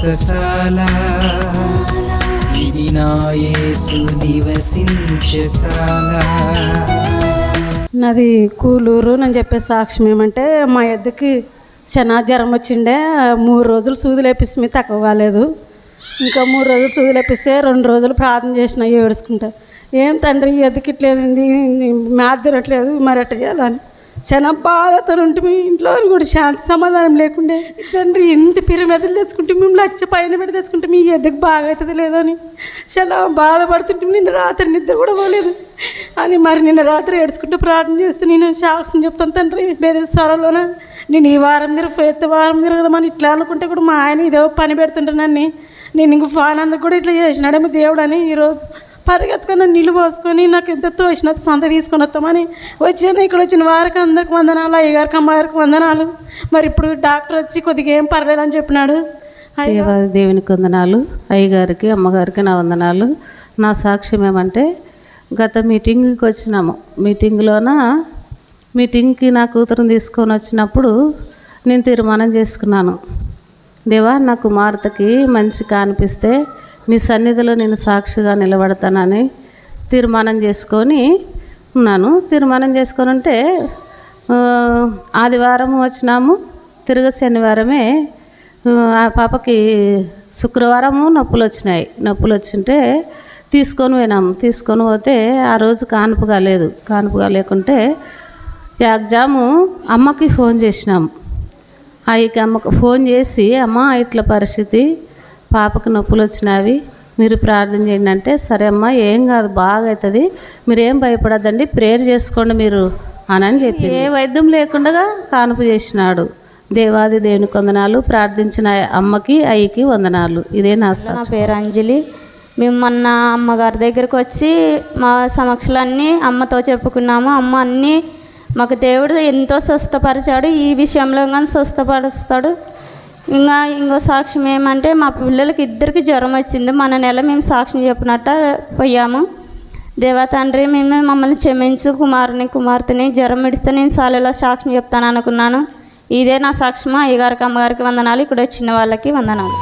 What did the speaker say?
వ్రతశాల ఇది నా యేసు నివసించశాల. నాది కూలూరు. నేను చెప్పే సాక్ష్యం ఏమంటే, మా ఎద్దుకి చాలా జ్వరం వచ్చిండే. 3 రోజులు సూదులు వేపిస్తే తక్కువ కాలేదు. ఇంకా 3 రోజులు సూదులు వేపిస్తే 2 రోజులు ప్రార్థన చేసిన ఏడుచుకుంటా. ఏం తండ్రి ఎద్దుకి ఇట్లేదు, మేత తినట్లేదు, మరి ఎట్ట చేయాలని చాలా బాధతో ఉంటే మీ ఇంట్లో కూడా శాంతి సమాధానం లేకుండే. తండ్రి ఇంత పిరమెదలు తెచ్చుకుంటే మేము లక్ష పైన పెట్టి తెచ్చుకుంటే మీ ఎద్దుకు బాగా అవుతుంది లేదని చాలా బాధపడుతుంటే నిన్న రాత్రి నిద్ర కూడా పోలేదు అని మరి నిన్న రాత్రి ఏడ్చుకుంటూ ప్రార్థన చేస్తే నేను సాక్ష్యం చెప్తాను. తండ్రి బేదసారాలోన నేను ఈ వారం వారం తిరగదామని ఇట్లా అనుకుంటే కూడా మా ఆయన ఇదో పని పెడుతుంటానని నేను ఇంక ఫాన్ అందుకు కూడా ఇట్లా చేసినాడేమో దేవుడు అని ఈరోజు పరిగెత్తుకొని నీళ్ళు పోసుకొని నాకు ఎంత తోచినంత సొంత తీసుకొని వస్తామని వచ్చాను. ఇక్కడ వచ్చిన వారికి అందరికి వందనాలు, అయ్యగారికి అమ్మగారికి వందనాలు. మరి ఇప్పుడు డాక్టర్ వచ్చి కొద్దిగా ఏం పర్లేదని చెప్పినాడు. దేవునికి వందనాలు, అయ్యగారికి అమ్మగారికి నా వందనాలు. నా సాక్ష్యం ఏమంటే, గత మీటింగ్కి వచ్చినాము. మీటింగ్కి నా కూతురుని తీసుకొని వచ్చినప్పుడు నేను తీర్మానం చేసుకున్నాను, దేవా నా కుమార్తెకి మంచిగా అనిపిస్తే నీ సన్నిధిలో నేను సాక్షిగా నిలబడతానని తీర్మానం చేసుకొని ఉన్నాను. తీర్మానం చేసుకొని ఉంటే ఆదివారం వచ్చినాము. తిరుగు శనివారమే ఆ పాపకి శుక్రవారము నొప్పులు వచ్చినాయి. నొప్పులు వచ్చింటే తీసుకొని పోయినాము. తీసుకొని పోతే ఆ రోజు కానుపుగా లేకుంటే ఎగ్జాము అమ్మకి ఫోన్ చేసినాము. అమ్మకు ఫోన్ చేసి, అమ్మ ఇట్లా పరిస్థితి, పాపకు నొప్పులు వచ్చినవి, మీరు ప్రార్థన చేయండి అంటే, సరే అమ్మ ఏం కాదు బాగా అవుతుంది, మీరేం భయపడద్దండి, ప్రేయర్ చేసుకోండి మీరు అని చెప్పి ఏ వైద్యం లేకుండా కానుపు చేసినాడు. దేవాది దేవునికి వందనాలు. ప్రార్థించిన అమ్మకి అయ్యకి వందనాలు. ఇదే నా పేరు అంజలి. మేము మొన్న అమ్మగారి దగ్గరికి వచ్చి మా సమస్యలన్నీ అమ్మతో చెప్పుకున్నాము. అమ్మ అన్నీ మాకు దేవుడు ఎంతో స్వస్థపరిచాడు. ఈ విషయంలో కానీ స్వస్థపరుస్తాడు. ఇంకో సాక్ష్యం ఏమంటే, మా పిల్లలకి ఇద్దరికి జ్వరం వచ్చింది. మన నెల మేము సాక్ష్యం చెప్పినట్ట పోయాము. దేవా తండ్రి మమ్మల్ని క్షమించు, కుమార్తెని జ్వరం విడిస్తే నేను సాలలో సాక్ష్యం చెప్తాను అనుకున్నాను. ఇదే నా సాక్ష్యం. అయ్యగారికి అమ్మగారికి వందనాలు, ఇక్కడ వచ్చిన వాళ్ళకి వందనాలు.